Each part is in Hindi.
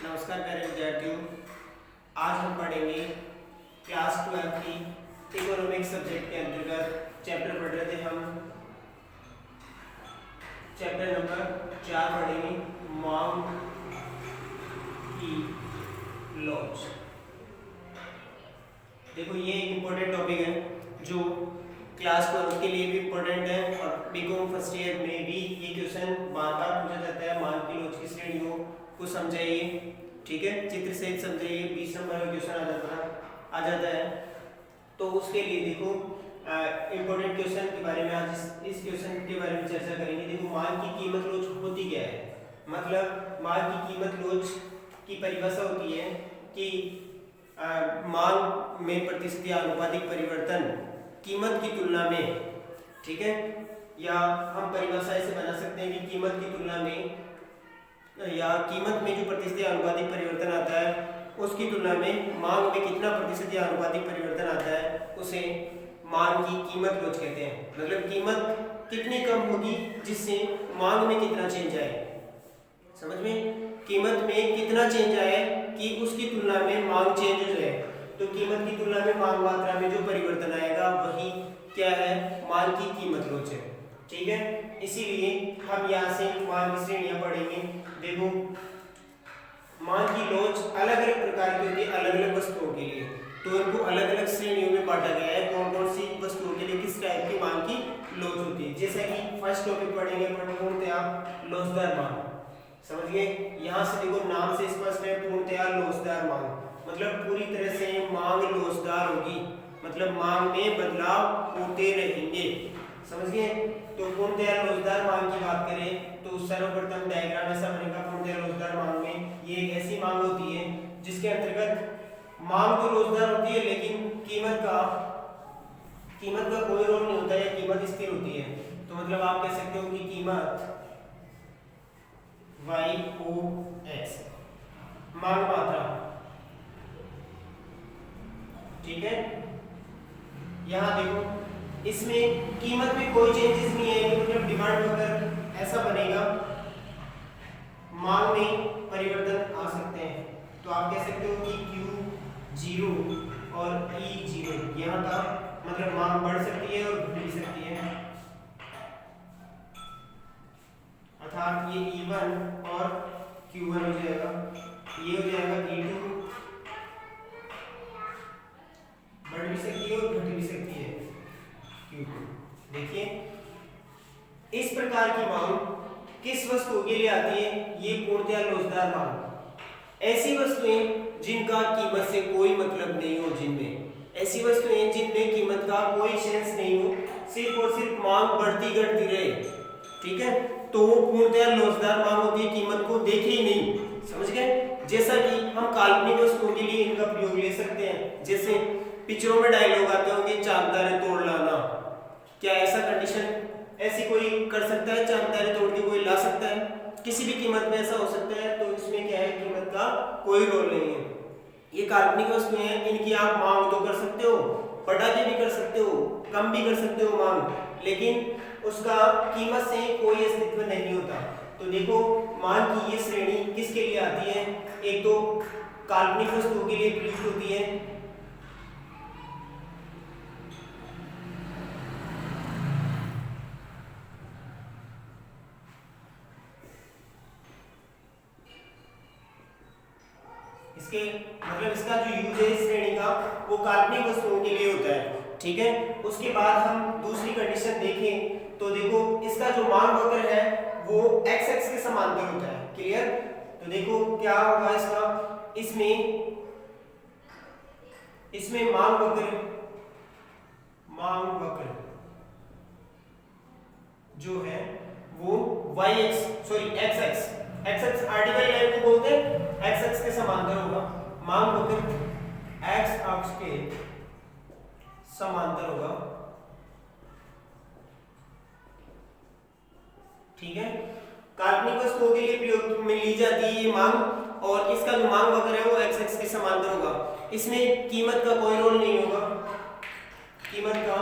नमस्कार प्यारे विद्यार्थियों। आज हम पढ़ेंगे क्लास 12 की इकोनॉमिक सब्जेक्ट के अंतर्गत चैप्टर पढ़ रहे थे हम। चैप्टर नंबर 4 पढ़ेंगे, मांग की लॉज। देखो ये एक इम्पोर्टेंट टॉपिक है जो क्लास 12 के लिए भी इम्पोर्टेंट है और बीकॉम फर्स्ट ईयर में भी ये क्वेश्चन बार बार पूछा जाता है। मांग की लॉज की श्रेणियों को समझाइए, ठीक है, चित्र सहित समझाइए। 20 नंबर का क्वेश्चन आ जाता है। तो उसके लिए देखो इम्पोर्टेंट क्वेश्चन के बारे में आज इस क्वेश्चन के बारे में चर्चा करेंगे। देखो मांग की कीमत लॉज होती क्या है, मतलब मांग की कीमत लॉज की परिभाषा होती है कि मांग में प्रतिस्पर्धी आनुपातिक परिवर्तन कीमत की तुलना में, ठीक है, या हम परिभाषा ऐसे बना सकते हैं कि कीमत की तुलना में या कीमत में जो प्रतिस्पर्धी आनुपातिक परिवर्तन आता है उसकी तुलना में मांग में कितना प्रतिस्पर्धी आनुपातिक परिवर्तन आता है उसे मांग की कीमत लॉज कहते हैं। मतलब कीमत कितनी कम होगी जिससे मांग में कितना चेंज आए, समझ में, कीमत में कितना चेंज आए कि उसकी तुलना में मांग चेंज हो जाए। तो कीमत की तुलना में मांग मात्रा में जो परिवर्तन आएगा वही क्या है, मांग की कीमत लॉज है, ठीक है। इसीलिए हम यहाँ से मांग की श्रेणियां पढ़ेंगे। देखो मांग की लॉज अलग अलग प्रकार की होती है अलग अलग वस्तुओं के लिए, तो इनको अलग अलग श्रेणियों में बांटा गया है कौन कौन सी वस्तुओं के लिए किस टाइप की मांग की लॉज होती है। जैसे कि फर्स्ट टॉपिक पढ़ेंगे पूर्णतः लॉजदार मांग, समझिए। यहाँ से देखो नाम से स्पष्ट है, पूर्णतः लॉजदार मांग, मतलब पूरी तरह से मांग लॉजदार होगी, मतलब मांग में बदलाव होते रहेंगे, समझिए। तो पूर्णतः लॉजदार मांग की बात करें तो सर्वप्रथम डायग्राम ऐसा बनेगा। पूर्णतः लॉजदार मांग में ये एक ऐसी मांग होती है जिसके अंतर्गत मांग तो लॉजदार होती है लेकिन कीमत का कोई रोल नहीं होता है, कीमत स्थिर होती है। तो मतलब आप कह सकते हो कि कीमत YOX मांग मात्रा, ठीक है। यहाँ देखो इसमें कीमत में कोई चेंजेस नहीं है, मतलब डिमांड वगैरह ऐसा बनेगा, मांग में परिवर्तन आ सकते हैं। तो आप कह सकते हो कि Q0 और E0 यहाँ का मतलब मांग बढ़ सकती है और घट भी सकती है, अर्थात ये E1 और Q1 हो जाएगा, ये हो जाएगा E2, बढ़ भी सकती है और घट भी सकती है Q2। देखिए इस प्रकार की मांग किस वस्तु के लिए आती है, ये पूर्णतः लॉजदार मांग। ऐसी वस्तुएं जिनका कीमत से कोई मतलब नहीं हो, ऐसी वस्तुएं जिनमें कीमत का कोई सेंस नहीं हो, सिर्फ और सिर्फ मांग बढ़ती घटती रहे, ठीक है, तो वो पूर्णतः लॉजदार मांग होती है, कीमत को देखे ही नहीं, समझ गए। जैसा कि हम काल्पनिक वस्तुओं के लिए इनका प्रयोग ले सकते हैं, जैसे पिक्चरों में डायलॉग आते होंगे चांद तोड़ लाना, क्या ऐसा कंडीशन ऐसी कोई कर सकता है, चांद तोड़ के कोई ला सकता है, किसी भी कीमत में ऐसा हो सकता है। तो इसमें क्या है, कीमत का कोई रोल नहीं है, ये काल्पनिक वस्तुएं हैं, इनकी आप मांग तो कर सकते हो, बढ़ा के भी कर सकते हो, कम भी कर सकते हो मांग, लेकिन उसका कीमत से कोई अस्तित्व नहीं होता। तो देखो मांग की ये श्रेणी किसके लिए आती है, एक तो काल्पनिक वस्तुओं के लिए प्रयुक्त होती है, इसके मतलब इसका जो यूज है इस श्रेणी का वो काल्पनिक वस्तुओं के लिए होता है, ठीक है। उसके बाद हम दूसरी कंडीशन देखें तो देखो इसका जो मांग वक्र है वो x एक्स के समांतर होता है, क्लियर। तो देखो क्या होगा इसका, इसमें मांग वक्र जो है वो x एक्स आर्टिकल लाइन को बोलते हैं, x एक्स के समांतर होगा, मांग वक्र x अक्ष के समांतर होगा, ठीक है। काल्पनिक वस्तुओं के लिए प्रयोग में ली जाती है ये मांग, और इसका जो मांग वक्र है वो x एक्स के समांतर होगा। इसमें कीमत का कोई रोल नहीं होगा, कीमत का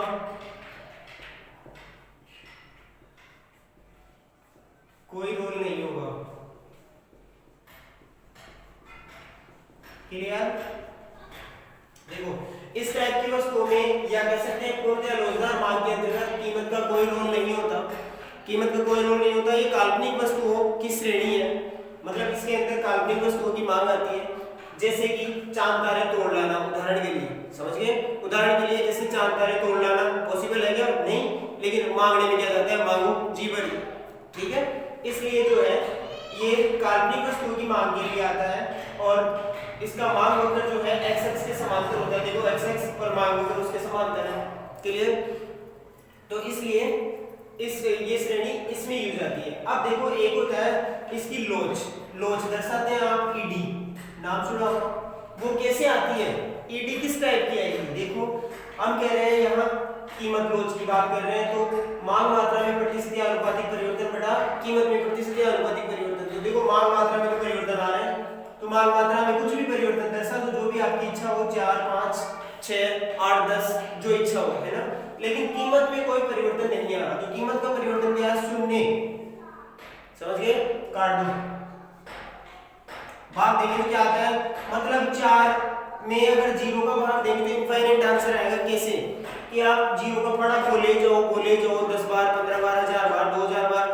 कोई रोल नहीं होगा, क्लियर? देखो इस टाइप की वस्तुओं में या कह सकते हैं पूर्णतः रोजगार मांग के अंतर्गत कीमत का कोई रोल नहीं होता। कीमत का कोई रोल नहीं होता। ये काल्पनिक वस्तुओं की श्रेणी है, मतलब इसके अंदर काल्पनिक वस्तुओं की मांग आती है, जैसे कि चांद तारे तोड़ लाना। उदाहरण के लिए, समझ गए? उदाहरण के लिए जैसे चांद तारे तोड़ लाना पॉसिबल है क्या? नहीं, लेकिन मांगने में क्या जाता है? मांगो जी बड़ी। ठीक है, इसलिए जो है ये काल्पनिक वस्तुओं की मांग के लिए आता है और इसका मांग वक्र जो है x अक्ष के समांतर होता है। देखो x अक्ष पर मांग वक्र उसके समांतर है। क्लियर? तो इसलिए ये श्रेणी इसमें यूज आती है। अब देखो एक होता है इसकी लोच। लोच दर्शाते हैं आप ईडी, नाम सुना हो? वो कैसे आती है? ईडी किस टाइप की आएगी? देखो हम कह रहे हैं यहाँ कीमत लोच की बात कर रहे हैं, तो मांग मात्रा में प्रतिशत आनुपातिक परिवर्तन बटा कीमत में प्रतिशत आनुपातिक परिवर्तन। तो देखो मांग मात्रा में तो परिवर्तन आ रहे हैं, तो मांग मात्रा में कुछ भी परिवर्तन दर्शा तो जो भी आपकी इच्छा हो, 4, 5, 6, 8, 10 जो इच्छा हो, है ना। लेकिन कीमत में कोई परिवर्तन नहीं आ रहा, तो कीमत का परिवर्तन क्या है? 0। समझ गए? काट दो। भाग देंगे तो क्या आता है? मतलब 4 में अगर 0 का भाग देंगे तो इनफाइनाइट आंसर आएगा। कैसे? कि आप 0 का पढ़ा खोले जाओ 10 बार, 15 बार, 1000 बार, 2000 बार।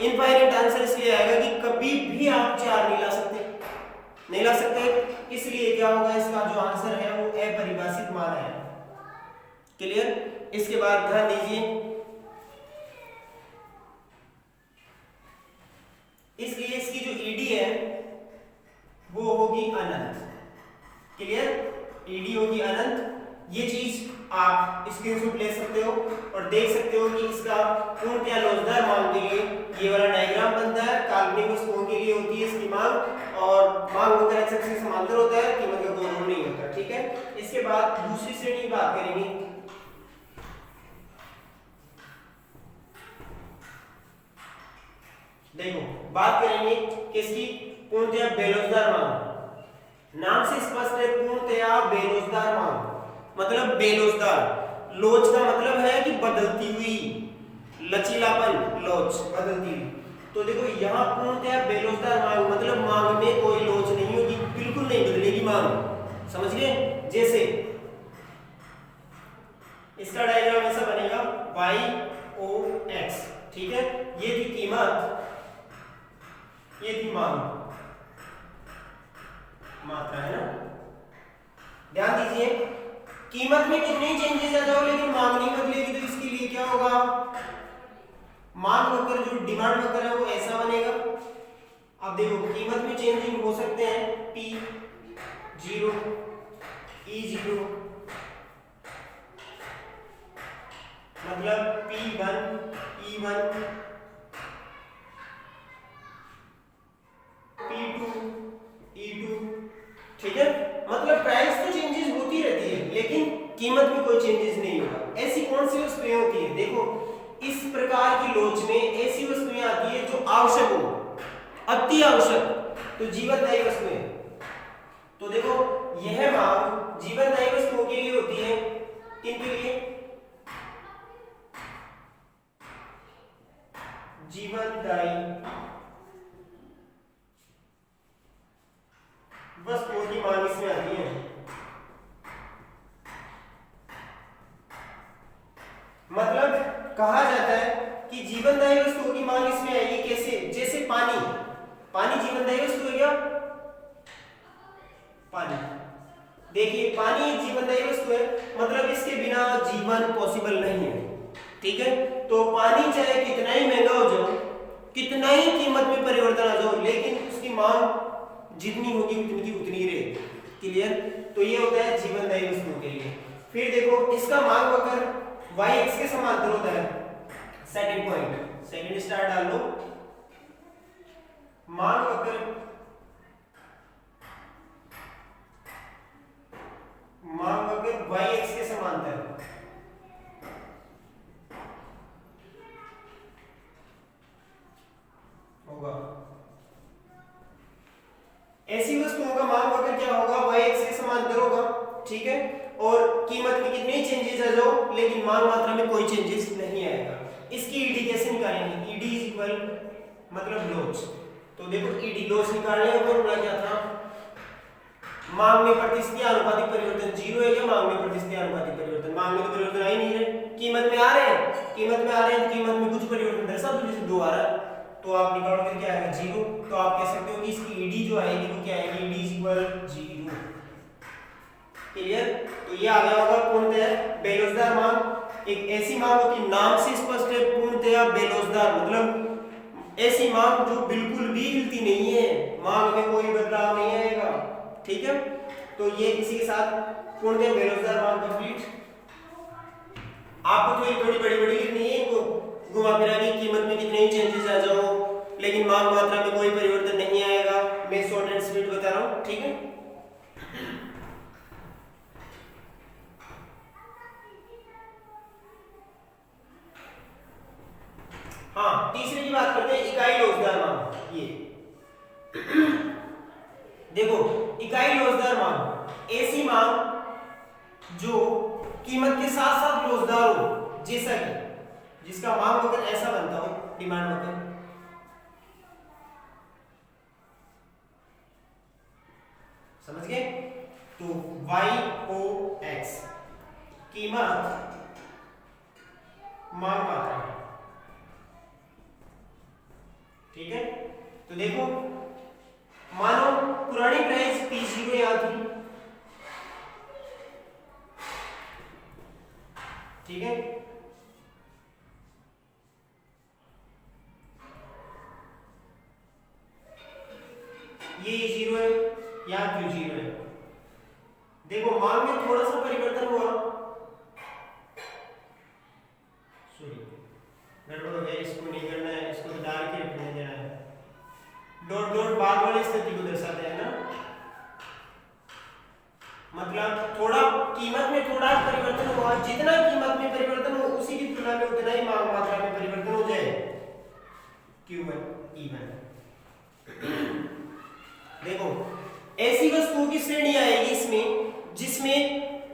इनफाइनाइट आंसर इसलिए आएगा कि कभी भी आप 4 नहीं ला सकते, नहीं ला सकते। इसलिए क्या होगा? इसका जो आंसर है वो अपरिभाषित मान है। क्लियर? इसके बाद ध्यान दीजिए, इसलिए इसकी जो ईडी है वो होगी अनंत। क्लियर? ईडी होगी अनंत। ये चीज आप स्क्रीनशॉट ले सकते हो और देख सकते हो कि इसका पूर्णतः लोचदार मांग के लिए ये वाला डायग्राम बनता है। काल्पनिक वस्तुओं के लिए होती है इसकी मांग, और मांग वक्र x अक्ष के समांतर होता है, कीमत का कोई रोल नहीं होता। ठीक है, इसके बाद दूसरी श्रेणी की बात करेंगे। देखो बात करेंगे किसकी? पूर्णतः बेरोजगार मांग। नाम से स्पष्ट है, पूर्णतया बेरोजगार मांग मतलब बेरोजगार। लोच का मतलब है कि बदलती हुई, लचीलापन, लोच बदलती हुई। तो देखो यहाँ पूर्णतया बेरोजगार मांग मतलब मांग में कोई लोच नहीं होगी, बिल्कुल नहीं बदलेगी मांग। समझ गए? जैसे इसका डायग्राम ऐसा बनेगा YOX। ठीक है, ये थी कीमत, ये थी मांग, मात्रा है ना। ध्यान दीजिए, कीमत में कितने चेंजेस आ जाओ लेकिन मांग नहीं बदलेगी, तो इसके लिए क्या होगा? मांग वक्र जो डिमांड वक्र है वो ऐसा बनेगा। अब देखो कीमत में चेंजिंग हो सकते हैं P0, E0, मतलब P1, E1, P2, E2। ठीक है, मतलब प्राइस तो चेंजेस होती रहती है लेकिन कीमत में कोई चेंजेस नहीं होगा। ऐसी कौन सी वस्तुएं होती है? देखो इस प्रकार की लोच में ऐसी वस्तुएं आती है जो आवश्यक हो, अति आवश्यक, तो जीवनदायी वस्तुएं। तो देखो यह मांग जीवनदायी वस्तुओं के लिए होती है। किनके लिए? जीवनदायी वस्तुओं की मांग इसमें आती है। मतलब कहा जाता है कि जीवनदायी वस्तुओं की मांग इसमें आएगी। कैसे? जैसे पानी। पानी जीवनदायी वस्तु है क्या? पानी, देखिए पानी एक जीवनदायी वस्तु है, मतलब इसके बिना जीवन पॉसिबल नहीं है। ठीक है, तो पानी चाहे कितना ही महंगा हो जाओ, कितना ही कीमत में परिवर्तन आ जाओ, लेकिन उसकी मांग जितनी होगी उतनी की उतनी ही रहेगी। क्लियर? तो ये होता है जीवनदायी वस्तुओं के लिए। फिर देखो इसका मांग वक्र y-x के समांतर होता है। सेकंड पॉइंट, सेकंड स्टार डाल लो। मांग वक्र y-x के समांतर होगा। ऐसी वस्तुओं का मांग वक्र क्या होगा? y-x के समांतर होगा। ठीक है, और कीमत में कितने चेंजेस आ जाओ लेकिन मांग मात्रा में कोई चेंजेस नहीं आएगा। इसकी ईडी कैसे निकालेंगे? ईडी इज इक्वल मतलब लोच। तो देखो ईडी लोच निकालने का फॉर्मूला क्या था? मांग में प्रतिस्पर्धी आनुपातिक परिवर्तन 0 है क्या? मांग में प्रतिस्पर्धी आनुपातिक परिवर्तन, मांग में तो परिवर्तन आ ही नहीं रहे, कीमत में आ रहे हैं, कीमत में आ रहे हैं तो कीमत में कुछ परिवर्तन दर्शा दो, जैसे 2 आ रहा है तो आप निकालोगे क्या आएगा 0। तो आप कह सकते हो कि इसकी ईडी जो आएगी वो क्या आएगी, ईडी इक्वल 0। क्लियर? तो ये आ गया होगा पूर्णतः बेलोजदार मांग। एक ऐसी मांग होती, नाम से स्पष्ट है, पूर्णतः बेलोजदार मतलब ऐसी मांग जो बिल्कुल भी हिलती नहीं है, मांग में कोई बदलाव नहीं आएगा। ठीक है, तो ये इसी के साथ पूर्णतः बेरोजगार मांग कंप्लीट। आपको तो थोड़ी बड़ी बड़ी लिखनी है, इनको घुमा फिरा के कीमत में कितने ही चेंजेस आ जाओ लेकिन मांग मात्रा में कोई परिवर्तन नहीं आएगा, मैं शॉर्ट एंड स्वीट बता रहा हूं। ठीक है, हाँ तीसरे की बात करते हैं, इकाई लोजदार मांग। ये देखो इकाई लोजदार मांग ऐसी मांग जो कीमत के साथ साथ लोजदार हो, जैसा कि जिसका मांग वक्र ऐसा बनता हो, डिमांड वक्र, समझ गए? तो YOX कीमत मांग मात्रा। ठीक है, तो देखो मानो पुरानी प्राइस P0 याद थी, ठीक है, ये 0 है, यहाँ क्यों 0 है? देखो मांग में थोड़ा सा परिवर्तन हुआ, सॉरी गड़बड़ हो गया, इसको नहीं करना है, इसको डाल के रखने देना है, डॉट डॉट बाद वाली स्थिति को दर्शाते हैं ना, मतलब थोड़ा कीमत में थोड़ा परिवर्तन हुआ, जितना कीमत में परिवर्तन हो उसी की तुलना में उतना ही मांग मात्रा में परिवर्तन हो जाए, Q1 इवन। देखो ऐसी वस्तुओं की श्रेणी आएगी इसमें जिसमें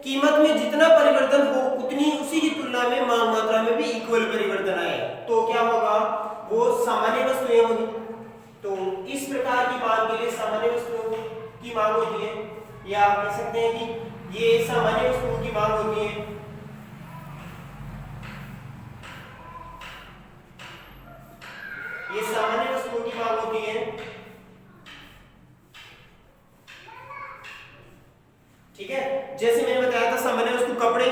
कीमत में जितना परिवर्तन हो उतनी उसी की तुलना में मांग मात्रा में भी इक्वल परिवर्तन आए, तो क्या होगा, वो सामान्य वस्तुएं होगी। तो इस प्रकार की मांग के लिए सामान्य वस्तुओं की मांग होती है, या आप कह सकते हैं कि ये सामान्य वस्तुओं की मांग होती है। ये सामान्य वस्तुओं की मांग होती है, ठीक है। जैसे मैंने बताया था सामान्य वस्तु कपड़े,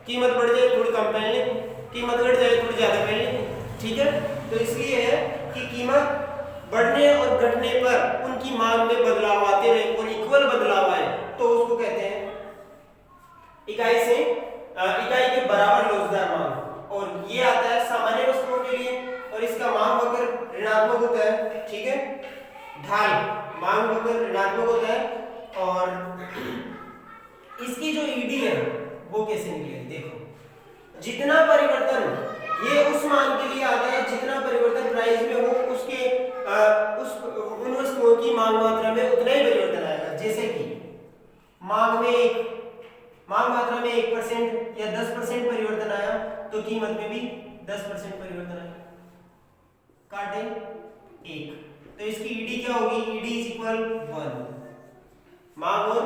कीमत बढ़ जाए थोड़ी कम पहन लेंगे, कीमत घट जाए थोड़ी ज्यादा पहन लेंगे, ठीक है। तो इसलिए है कि कीमत बढ़ने और घटने पर उनकी मांग में बदलाव आते रहे और इक्वल बदलाव आए तो उसको कहते हैं इकाई के बराबर लोजदार मांग। और ये आता है सामान्य वस्तुओं के लिए और इसका मांग वक्र ऋणात्मक होता है, ठीक है, ढाल मांग वक्र ऋणात्मक होता है। और इसकी जो ईडी है वो कैसे निकलेगी, देखो जितना परिवर्तन ये उस मान के लिए आता है जितना परिवर्तन प्राइस में हो उसके उन वस्तुओं की मांग मात्रा में उतना ही परिवर्तन आएगा। जैसे कि मांग मात्रा में 1% या 10% परिवर्तन आया तो कीमत में भी 10% परिवर्तन आया, काटे 1, तो इसकी ईडी क्या होगी, ईडी इज इक्वल 1। मांग और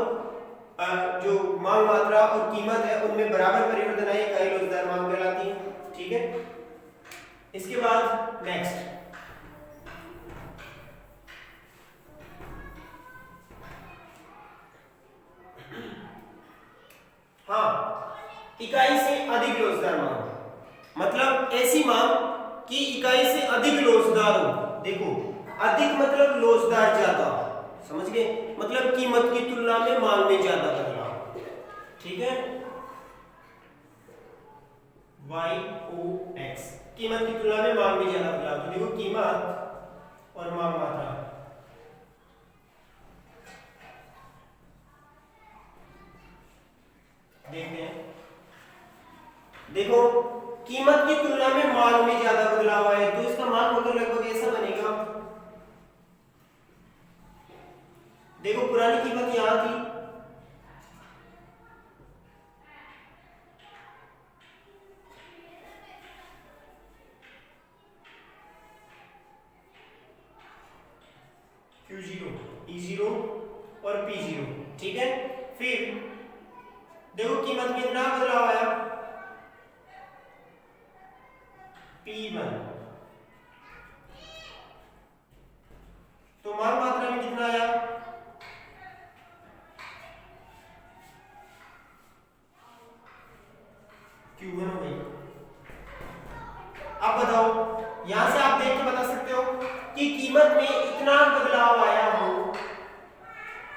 जो मांग मात्रा और कीमत है उनमें बराबर परिवर्तन आए, इकाई लोजदार मांग कहलाती है, ठीक है। इसके बाद नेक्स्ट इकाई से अधिक लोजदार मांग, मतलब ऐसी मांग कि इकाई से अधिक लोजदार हो। देखो अधिक मतलब लोजदार ज्यादा, समझ गए, मतलब कीमत की तुलना में मांग में ज्यादा बदलाव, ठीक है। YOX कीमत की तुलना में मांग में ज्यादा बदलाव। तो देखो कीमत और मांग मात्रा, देखते हैं। देखो कीमत की तुलना में मांग में ज्यादा बदलाव आए तो इसका मांग वक्र लगभग ऐसा बनेगा। देखो पुरानी कीमत यहां थी, Q0, E0 और P0, ठीक है। फिर देखो कीमत में इतना बदलाव आया P1, तो मांग मात्रा में कितना आया Q1 हो गई। अब बताओ, यहां से आप देख के बता सकते हो कि कीमत में इतना बदलाव आया हो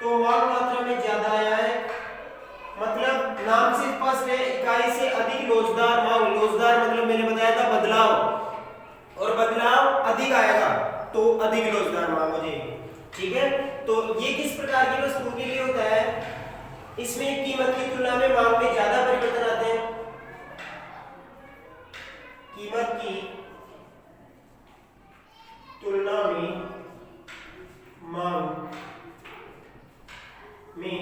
तो मांग मात्रा में ज्यादा आया है, मतलब नाम से स्पष्ट है इकाई से अधिक लोचदार मांग। लोचदार मतलब मैंने बताया था बदलाव, और बदलाव अधिक आएगा तो अधिक लोचदार मांग हो जाएगी, ठीक है। तो ये किस प्रकार की वस्तु के लिए होता है, इसमें कीमत की तुलना में मांग में ज्यादा परिवर्तन आते हैं। कीमत की तुलना में मांग में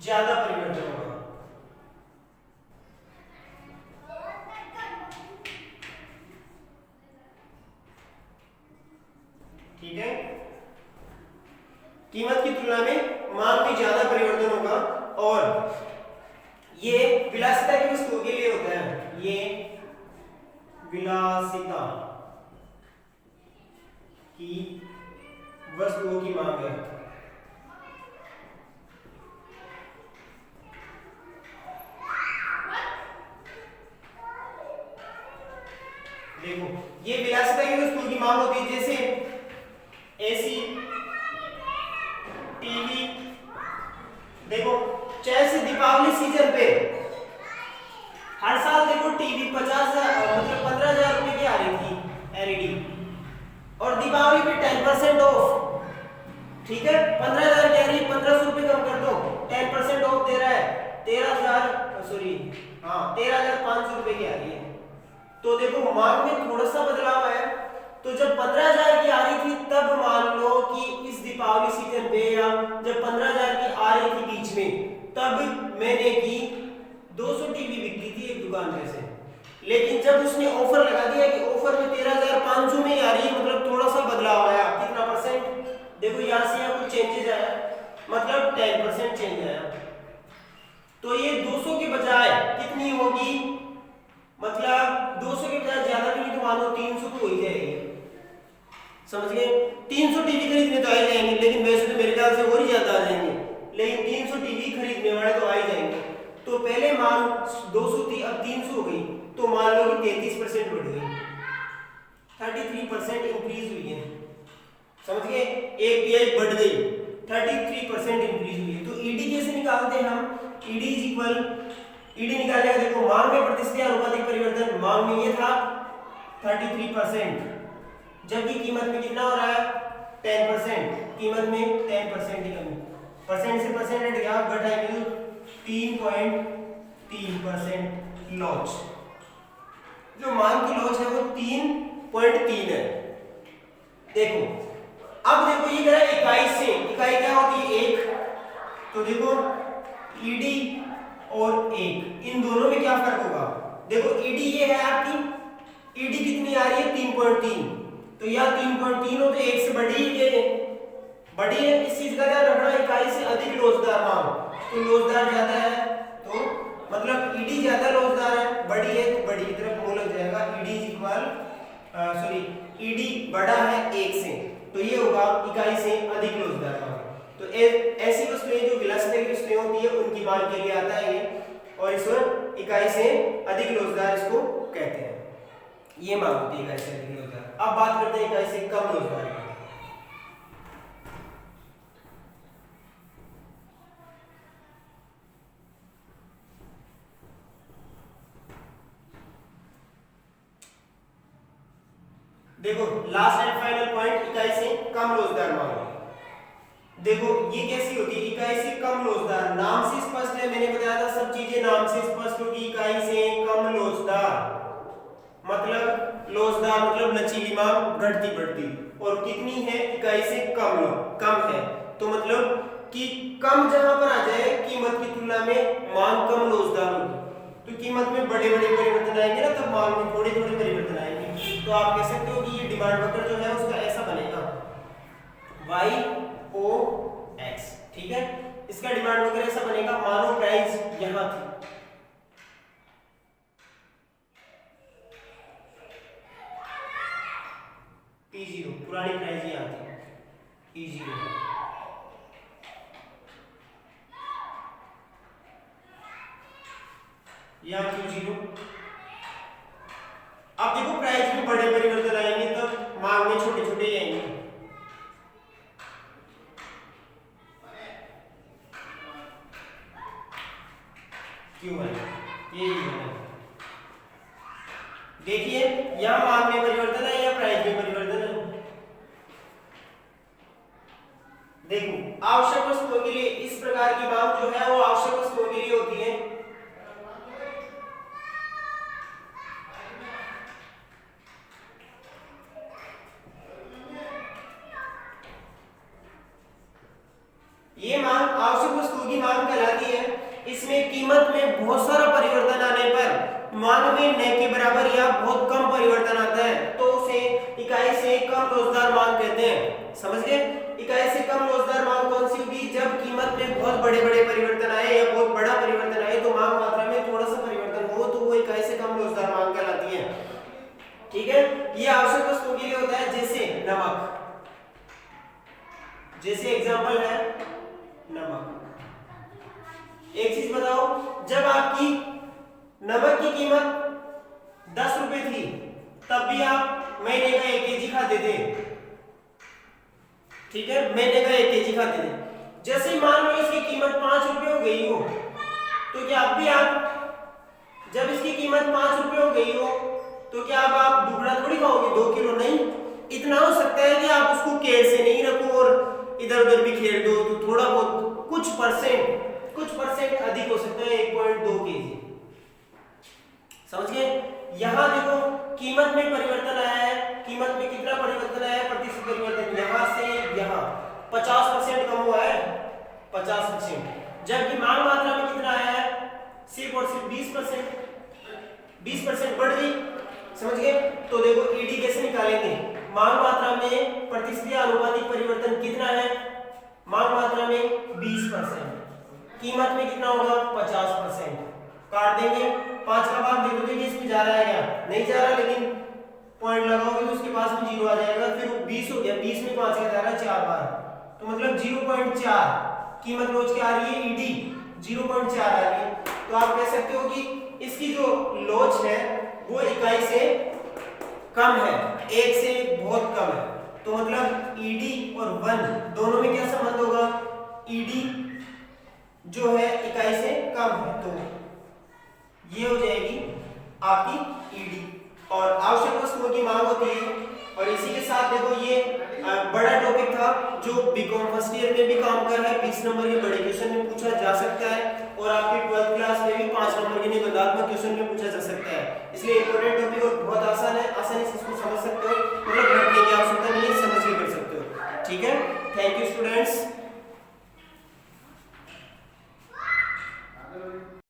ज्यादा परिवर्तन होगा, ठीक है। कीमत की तुलना में मांग में ज्यादा परिवर्तन होगा, और ये विलासिता की वस्तुओं के लिए होता है। ये विलासिता की वस्तुओं की मांग है। देखो ये विलासिता की वस्तुओं की मांग होती है, जैसे एसी, टीवी। देखो जैसे दीपावली सीजन पे हर साल देखो टीवी 50,000 मतलब 15,000 रुपए की आ रही थी एलईडी, और दीपावली पे 10% ऑफ, ठीक है। 15,000 की आ रही है, 1,500 रुपए कम कर दो, 10% ऑफ दे रहा है 13,500 रुपए की आ रही है। तो देखो मांग में थोड़ा सा बदलाव आया, तो जब 15,000 की आ रही थी तब मान लो कि इस दीपावली सीजन पे, या जब 15,000 की आ रही थी बीच में, तब मैंने की 200 टीवी बिकती थी एक दुकान पे से, लेकिन जब उसने ऑफर लगा दिया कि ऑफर में 13,500 में आ रही है, मतलब थोड़ा सा बदलाव आया। कितना परसेंट, देखो यहाँ से यहाँ कुछ चेंजेस आया, मतलब 10% चेंज आया। तो ये 200 के बजाय कितनी होगी, मतलब 200 के बजाय ज्यादा भी नहीं तो मानो 300 तो हो ही जाएगी, समझ गए। 300 टीवी खरीदने तो आ ही जाएंगे, लेकिन वैसे तो मेरे ख्याल से और ही ज्यादा आ जाएंगे, लेकिन 300 टीवी खरीदने वाले तो आ ही जाएंगे। तो पहले मांग 200 थी, अब 300 हो गई, तो मान लो कि 33% बढ़ गई, 33% इंक्रीज हुई है, समझ गए। एक पीआई बढ़ गई, 33% इंक्रीज हुई है। तो ईडी कैसे निकालते हैं हम, ईडी इज इक्वल, ईडी निकालने का देखो मांग में प्रतिस्पर्धी आनुपातिक परिवर्तन, मांग में ये था 33%, जबकि कीमत में कितना हो रहा है 10%, कीमत में 10% की कमी, परसेंट से परसेंट हट गया, घट आएगी 3.3% लॉस। जो मांग की लॉस है वो 3.3 है। देखो अब देखो ये कह रहा है इकाई से, इकाई क्या होती है एक, तो देखो ईडी और एक, इन दोनों में क्या फर्क होगा। देखो ईडी ये है आपकी, ईडी कितनी आ रही है 3.3, तो यह 3.3 हो तो एक से बड़ी है, बड़ी है। इस चीज का ध्यान रखना, इकाई से अधिक लोचदार मांग, तो लोचदार ज्यादा है तो मतलब ईडी ज्यादा लोचदार है, बड़ी है तो बड़ी की तरफ मुंह लग जाएगा। ईडी इज इक्वल ईडी बड़ा है एक से, तो ये होगा इकाई से अधिक लोचदार मांग। तो ऐसी वस्तुएं जो विलासिता की वस्तुएं होती है उनकी मांग के लिए आता है ये, और इसको इकाई से अधिक लोचदार इसको कहते हैं, ये मांग होती है इकाई से अधिक लोचदार। अब बात करते हैं इकाई से कम लोचदार की। देखो लास्ट एंड फाइनल पॉइंट, इकाई से कम लोचदार मांग। देखो ये कैसी होती है इकाई से कम लोचदार, नाम से स्पष्ट है, मैंने बताया था सब चीजें नाम से स्पष्ट होगी। इकाई से कम लोचदार मतलब लोचदार मतलब लचीली मांग, घटती बढ़ती, और कितनी है इकाई से कम है, तो मतलब कि कम जहां पर आ जाए कीमत की तुलना में मांग कम लोचदार होगी, तो कीमत में बड़े बड़े परिवर्तन आएंगे ना, तब मांग में थोड़े थोड़े परिवर्तन आएंगे। तो आप कह सकते हो कि ये डिमांड वक्र जो है उसका ऐसा बनेगा YOX, ठीक है। इसका डिमांड वगैरह ऐसा बनेगा, मानो प्राइस यहां थी, P0 पुरानी प्राइस यहां थी E0, यहाँ Q0। अब देखो प्राइस में बड़े परिवर्तन आएंगे तब मांग में छोटे छोटे ही आएंगे। Q1 ये देखिए यहाँ मांग में परिवर्तन है या प्राइस में परिवर्तन है। देखो आवश्यक वस्तुओं के लिए इस प्रकार की मांग जो है वो आवश्यक वस्तुओं के लिए होती है। ये मांग आवश्यक वस्तुओं की मांग कहलाती है। इसमें कीमत में बहुत सारा परिवर्तन आने पर मांग में न के बराबर या बहुत कम परिवर्तन आता है तो उसे इकाई से कम रोजगार मांग कहते हैं। समझ गए? इकाई से कम रोजगार मांग कौन सी होगी? जब कीमत में बहुत बड़े बड़े परिवर्तन आए या बहुत बड़ा परिवर्तन आए तो मांग मात्रा में थोड़ा सा परिवर्तन हो तो वो इकाई से कम रोजगार मांग कहलाती है। ठीक है, ये आवश्यक वस्तुओं के लिए होता है। जैसे नमक, जैसे एग्जांपल है नमक। एक चीज बताओ, जब आपकी नमक की कीमत 10 रुपए थी तब भी आप महीने का 1 केजी खाते थे। ठीक है, महीने का 1 केजी खाते थे। जैसे ही मान लो इसकी कीमत 5 रुपए हो गई हो तो क्या अब भी आप, जब इसकी कीमत 5 रुपए हो गई हो तो क्या अब आप दुगना थोड़ी खाओगे, 2 किलो नहीं। इतना हो सकता है कि आप उसको केयर से नहीं रखो और इधर उधर भी खेल दो तो थोड़ा बहुत कुछ परसेंट अधिक हो सकता है, 1.2 केजी। समझ गए? यहां देखो कीमत में परिवर्तन आया है। कीमत में कितना परिवर्तन आया है? प्रतिशत परिवर्तन। यहां से यहां 50% कम हुआ है, 50%। जबकि मांग मात्रा में कितना आया है? सिर्फ और सिर्फ 20% बढ़ गई। समझ गए? तो देखो ईडी कैसे निकालेंगे? मांग मात्रा में प्रतिशत आनुपातिक परिवर्तन कितना है? मांग मात्रा में 20%, कीमत में कितना होगा? 50%। काट देंगे, 5 का भाग दे दोगे, इसमें जा रहा है क्या? नहीं जा रहा, लेकिन पॉइंट लगाओगे तो उसके पास में 0 आ जाएगा। फिर वो 20 हो गया, 20 में 5 का जा रहा है 4 बार, तो मतलब 0.4 कीमत रोज की आ रही है। ईडी 0.4 आ रही है। तो आप कह सकते हो कि इसकी जो लोच है वो इकाई से कम है, 1 से बहुत कम है। तो मतलब ईडी और 1 दोनों में क्या संबंध होगा? ईडी जो है इकाई से कम है, तो ये हो जाएगी आपकी ईडी। और आवश्यक वस्तुओं की मांग होती है। और इसी के साथ देखो ये बड़ा टॉपिक था जो बीकॉम फर्स्ट ईयर में भी काम कर रहा है। 20 नंबर के बड़े क्वेश्चन में पूछा जा सकता है और आपकी 12th क्लास में भी 5 नंबर के निबंधात्मक क्वेश्चन में पूछा जा सकता है। इसलिए इंपॉर्टेंट टॉपिक और बहुत आसान है, आसानी से इसको समझ